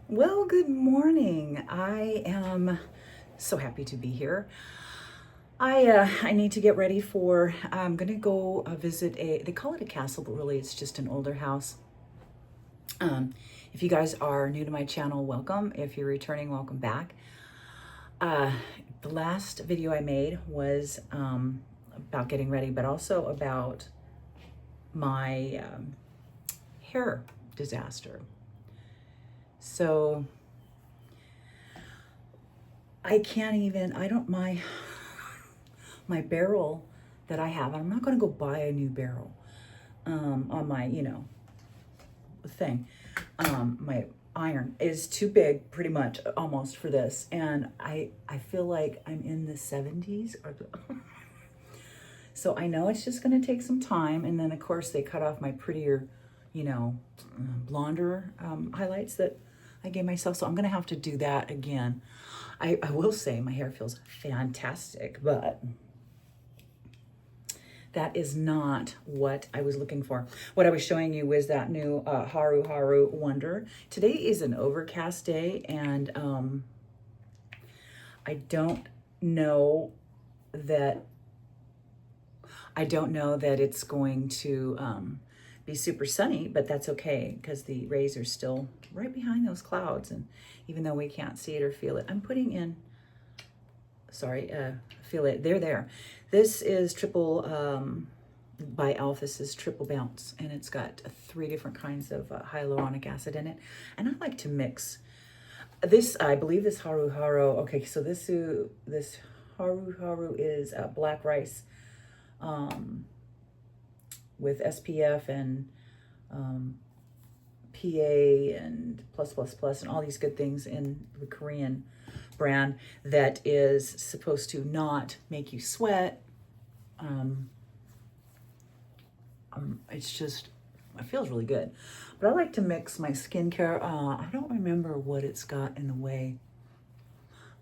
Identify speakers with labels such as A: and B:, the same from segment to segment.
A: Well, good morning. I am so happy to be here. I need to get ready for, I'm gonna go visit they call it a castle, but really it's just an older house. Um, if you guys are new to my channel, welcome. If you're returning, welcome back. Uh, the last video I made was about getting ready, but also about my hair disaster. So I can't even, I don't, my barrel that I have, I'm not going to go buy a new barrel on my, thing. My iron is too big, pretty much, almost for this. And I feel like I'm in the 70s. So I know it's just going to take some time. And then, of course, they cut off my prettier, blonder highlights that I gave myself. So I'm going to have to do that again. I will say my hair feels fantastic, but that is not what I was looking for. What I was showing you was that new Haru Haru Wonder. Today is an overcast day, and I don't know that it's going to be super sunny, but that's okay because the rays are still right behind those clouds, and even though we can't see it or feel it, I'm putting in, feel it, they're there. This is triple, by Elf, this is triple bounce, and it's got 3 different kinds of hyaluronic acid in it. And I like to mix this, I believe this Haru Haru, okay, so this Haru Haru is black rice with SPF and PA and plus and all these good things in the Korean brand that is supposed to not make you sweat. It's just, it feels really good. But I like to mix my skincare. I don't remember what it's got in the way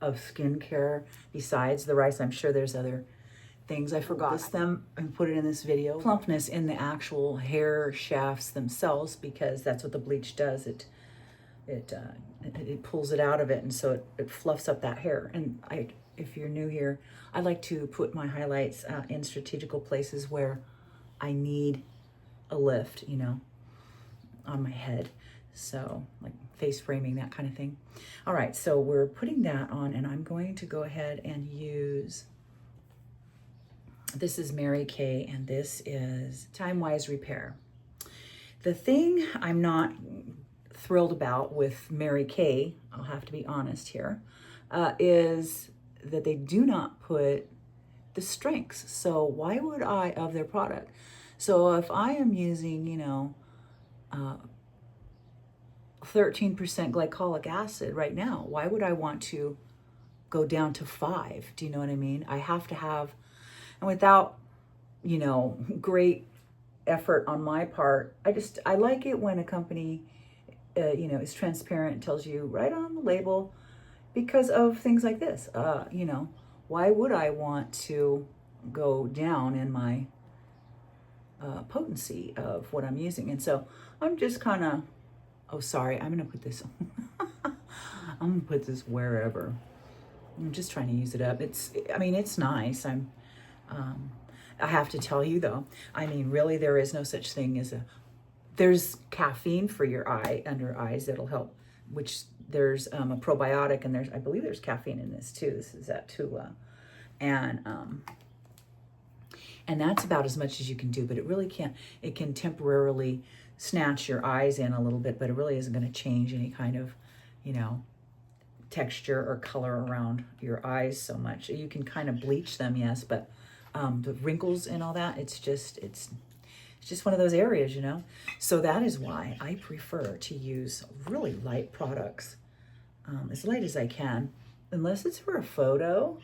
A: of skincare besides the rice. I'm sure there's other things I forgot. List them and put it in this video. Plumpness in the actual hair shafts themselves, because that's what the bleach does. It pulls it out of it, and so it fluffs up that hair. And if you're new here, I like to put my highlights in strategical places where I need a lift, on my head. So like face framing, that kind of thing. All right, so we're putting that on, and I'm going to go ahead and use, this is Mary Kay, and this is Time Wise Repair. The thing I'm not thrilled about with Mary Kay, I'll have to be honest here, is that they do not put the strengths. So why would I, of their product? So if I am using, 13% glycolic acid right now, why would I want to go down to 5? Do you know what I mean? I have to have, and without, great effort on my part, I like it when a company, is transparent, tells you right on the label, because of things like this. Why would I want to go down in my potency of what I'm using? And so I'm just kind of, oh, sorry, I'm going to put this, I'm going to put this wherever. I'm just trying to use it up. It's nice. I have to tell you though, really, there is no such thing as there's caffeine for your under eyes that'll help, which there's a probiotic, and I believe there's caffeine in this too. This is that too. And that's about as much as you can do, but it really can't, it can temporarily snatch your eyes in a little bit, but it really isn't going to change any kind of, texture or color around your eyes so much. You can kind of bleach them, yes, but the wrinkles and all that, it's just one of those areas, So that is why I prefer to use really light products, as light as I can, unless it's for a photo.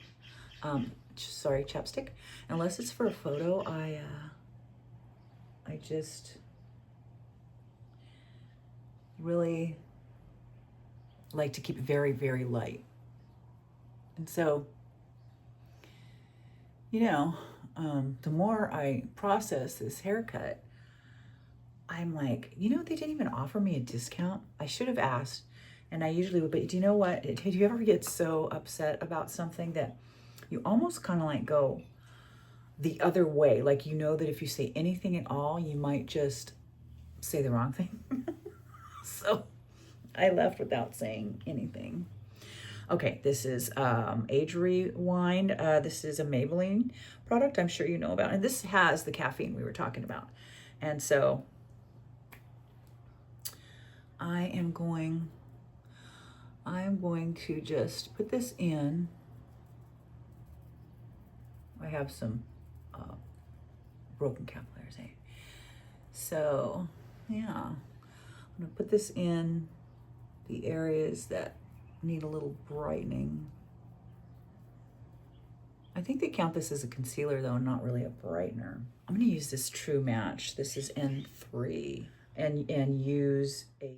A: Sorry, chapstick. Unless it's for a photo, I just really like to keep it very, very light. And so, the more I process this haircut, I'm like, they didn't even offer me a discount. I should have asked. And I usually would, but do you know what? Did you ever get so upset about something that you almost kind of like go the other way? Like, you know that if you say anything at all, you might just say the wrong thing. So I left without saying anything. Okay, this is Age Rewind. This is a Maybelline product I'm sure you know about. And this has the caffeine we were talking about. And so I am going to just put this in. I have some broken capillaries, eh? So, yeah. I'm gonna put this in the areas that need a little brightening. I think they count this as a concealer though, not really a brightener. I'm gonna use this True Match. This is N3 and use a,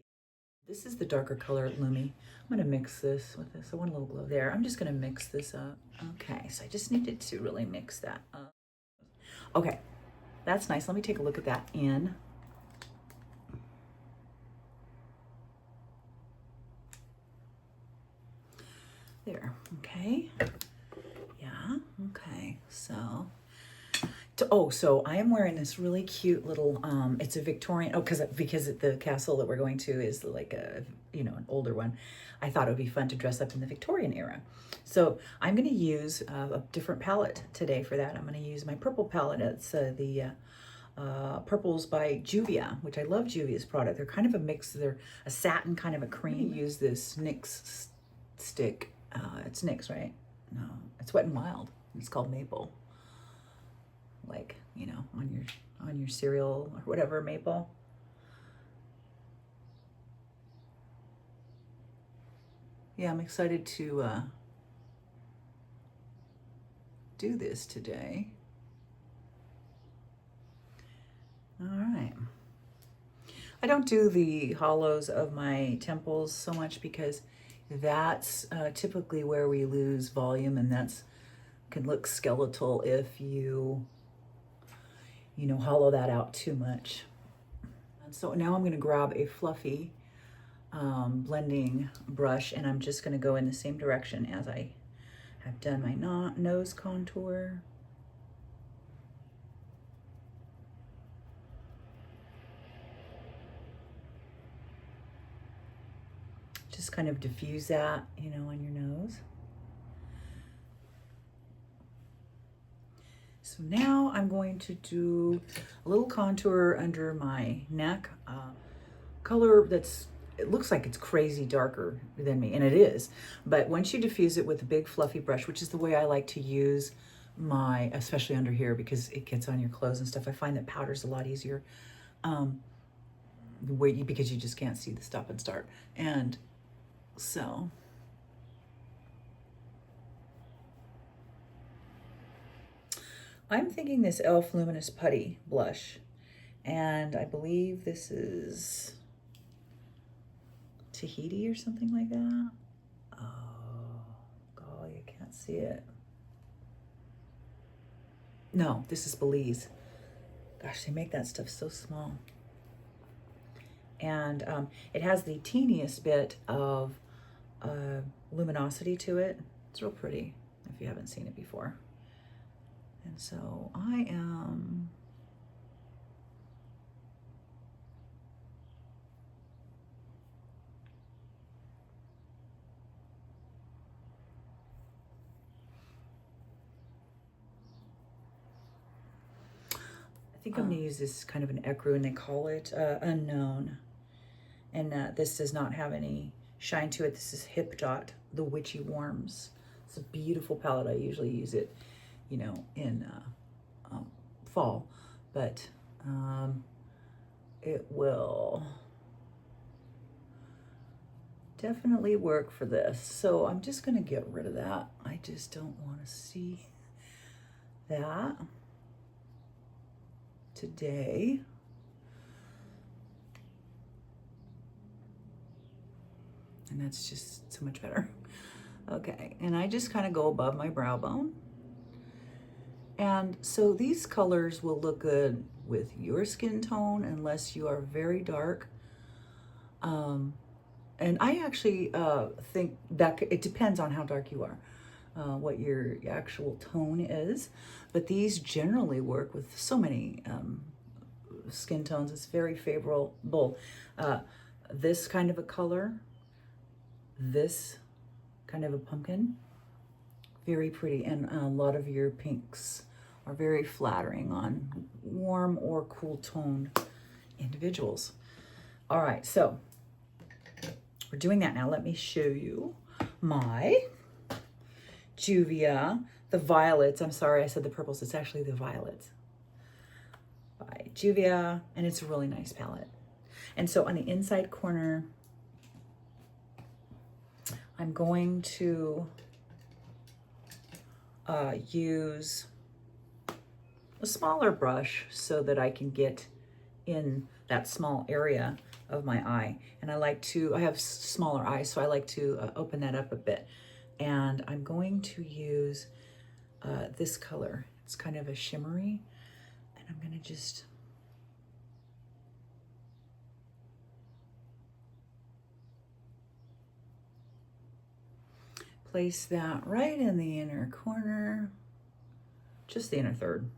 A: this is the darker color Lumi. I'm gonna mix this with this. I want a little glow there. I'm just gonna mix this up. Okay, so I just needed to really mix that up. Okay, that's nice. Let me take a look at that in. There, okay. Yeah, okay, so. So I am wearing this really cute little, it's a Victorian, because the castle that we're going to is like a, an older one. I thought it would be fun to dress up in the Victorian era. So I'm going to use a different palette today for that. I'm going to use my purple palette. It's the Purples by Juvia, which I love Juvia's product. They're kind of a mix. They're a satin, kind of a cream. I'm going to use this NYX stick. It's NYX, right? No, it's Wet n Wild. It's called Maple. Like, on your cereal or whatever, maple. Yeah, I'm excited to do this today. All right. I don't do the hollows of my temples so much because that's typically where we lose volume, and that's can look skeletal if you hollow that out too much. And so now I'm going to grab a fluffy blending brush, and I'm just going to go in the same direction as I have done my nose contour. Just kind of diffuse that, on your nose. So now I'm going to do a little contour under my neck. Color it looks like it's crazy darker than me, and it is. But once you diffuse it with a big fluffy brush, which is the way I like to use especially under here because it gets on your clothes and stuff. I find that powder's a lot easier because you just can't see the stop and start. And so I'm thinking this e.l.f. Luminous Putty blush, and I believe this is Tahiti or something like that. Oh, golly, I can't see it. No, this is Belize. Gosh, they make that stuff so small. And it has the teeniest bit of luminosity to it. It's real pretty if you haven't seen it before. And so I think I'm going to use this kind of an ecru, and they call it Unknown. And this does not have any shine to it. This is Hip Dot, the Witchy Warms. It's a beautiful palette. I usually use it, in fall, but it will definitely work for this. So I'm just going to get rid of that. I just don't want to see that today. And that's just so much better. Okay, and I just kind of go above my brow bone. And so these colors will look good with your skin tone unless you are very dark. And And I actually think that it depends on how dark you are, what your actual tone is. But these generally work with so many skin tones. It's very favorable. This kind of a color, this kind of a pumpkin, very pretty. And a lot of your pinks are very flattering on warm or cool toned individuals. All right, so we're doing that now. Let me show you my Juvia, the violets. I'm sorry, I said the purples. It's actually the violets by Juvia, and it's a really nice palette. And so on the inside corner, I'm going to use a smaller brush so that I can get in that small area of my eye. And I have smaller eyes, so I like to open that up a bit. And I'm going to use this color. It's kind of a shimmery, and I'm gonna just place that right in the inner corner, just the inner third,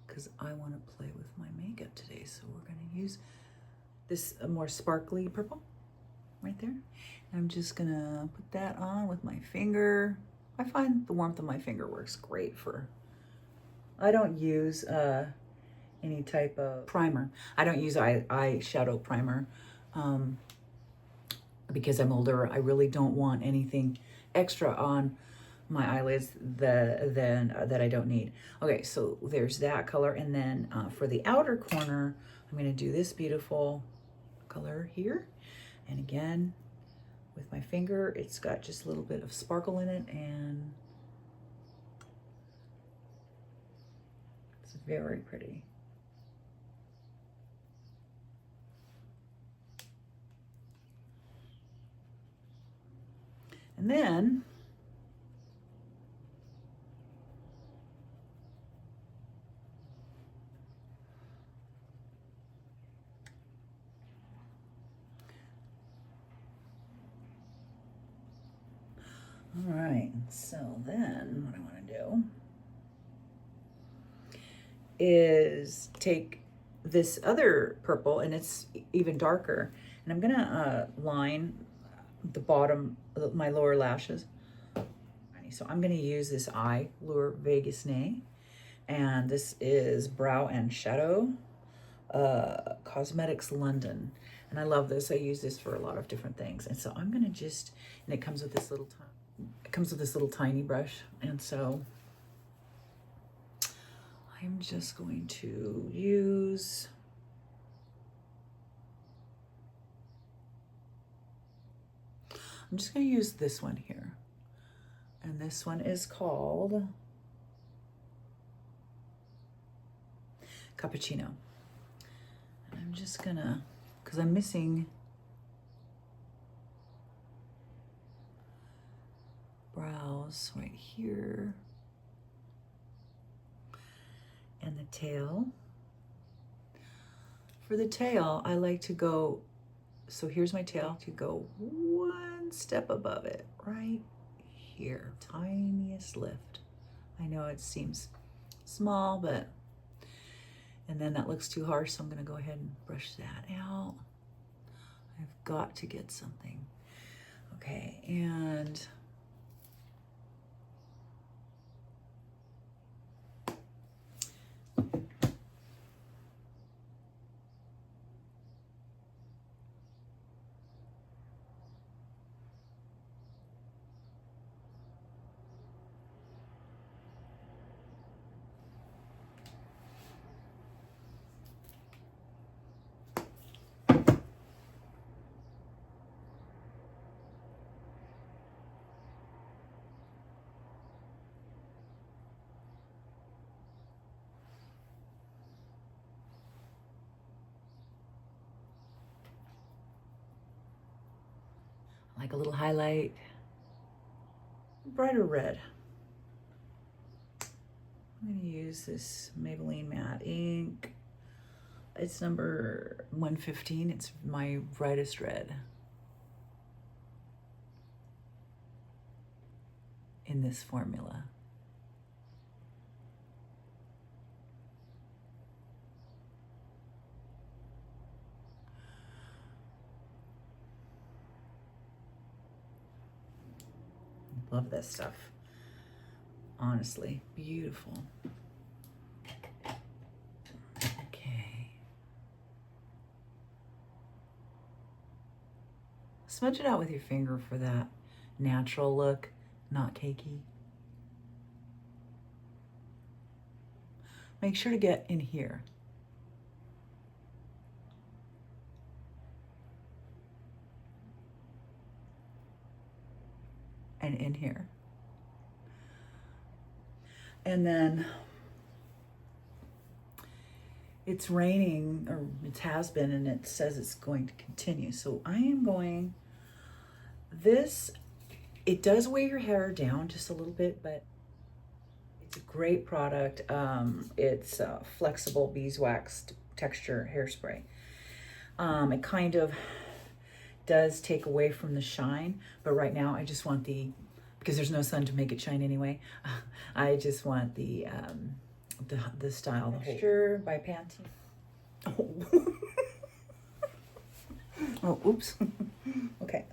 A: because I want to play with my makeup today. So we're going to use this more sparkly purple right there. I'm just going to put that on with my finger. I find the warmth of my finger works great for, I don't use any type of primer. I don't use eyeshadow primer because I'm older. I really don't want anything extra on my eyelids that I don't need. Okay, so there's that color. And then for the outer corner, I'm gonna do this beautiful color here. And again, with my finger, it's got just a little bit of sparkle in it, and it's very pretty. And then all right, so then what I want to do is take this other purple, and it's even darker, and I'm gonna line the bottom of my lower lashes. So I'm gonna use this Eye Lure Vegas Nay, and this is Brow and Shadow Cosmetics London. And I love this. I use this for a lot of different things. And so I'm gonna just, and it comes with this little tiny brush. And so I'm just going to use this one here. And this one is called Cappuccino. And I'm just gonna, because I'm missing brows right here. And the tail. For the tail, I like to go, so here's my tail, to go one step above it, right here. Tiniest lift. I know it seems small, but, and then that looks too harsh, so I'm gonna go ahead and brush that out. I've got to get something. Okay, and like a little highlight, brighter red. I'm gonna use this Maybelline Matte Ink It's number 115. It's my brightest red in this formula. Love this stuff. Honestly, beautiful. Okay. Smudge it out with your finger for that natural look, not cakey. Make sure to get in here. And in here. And then it's raining, or it has been, and it says it's going to continue. So I am going, it does weigh your hair down just a little bit, but it's a great product. It's flexible beeswax texture hairspray. It kind of does take away from the shine, but right now I just want because there's no sun to make it shine anyway, I just want the style, the texture by Pantene. Oh, oh oops. Okay,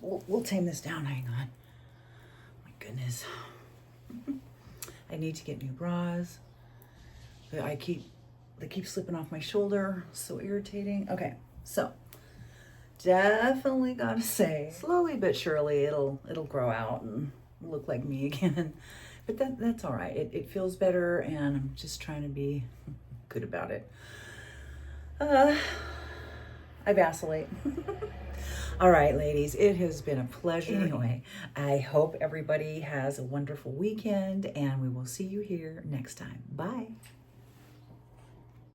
A: we'll tame this down, hang on. My goodness. I need to get new bras. They keep slipping off my shoulder, so irritating. Okay, so definitely gotta say, slowly but surely it'll grow out and look like me again. But that's all right. It feels better, and I'm just trying to be good about it. I vacillate. All right, ladies, it has been a pleasure. Anyway, I hope everybody has a wonderful weekend, and we will see you here next time. Bye.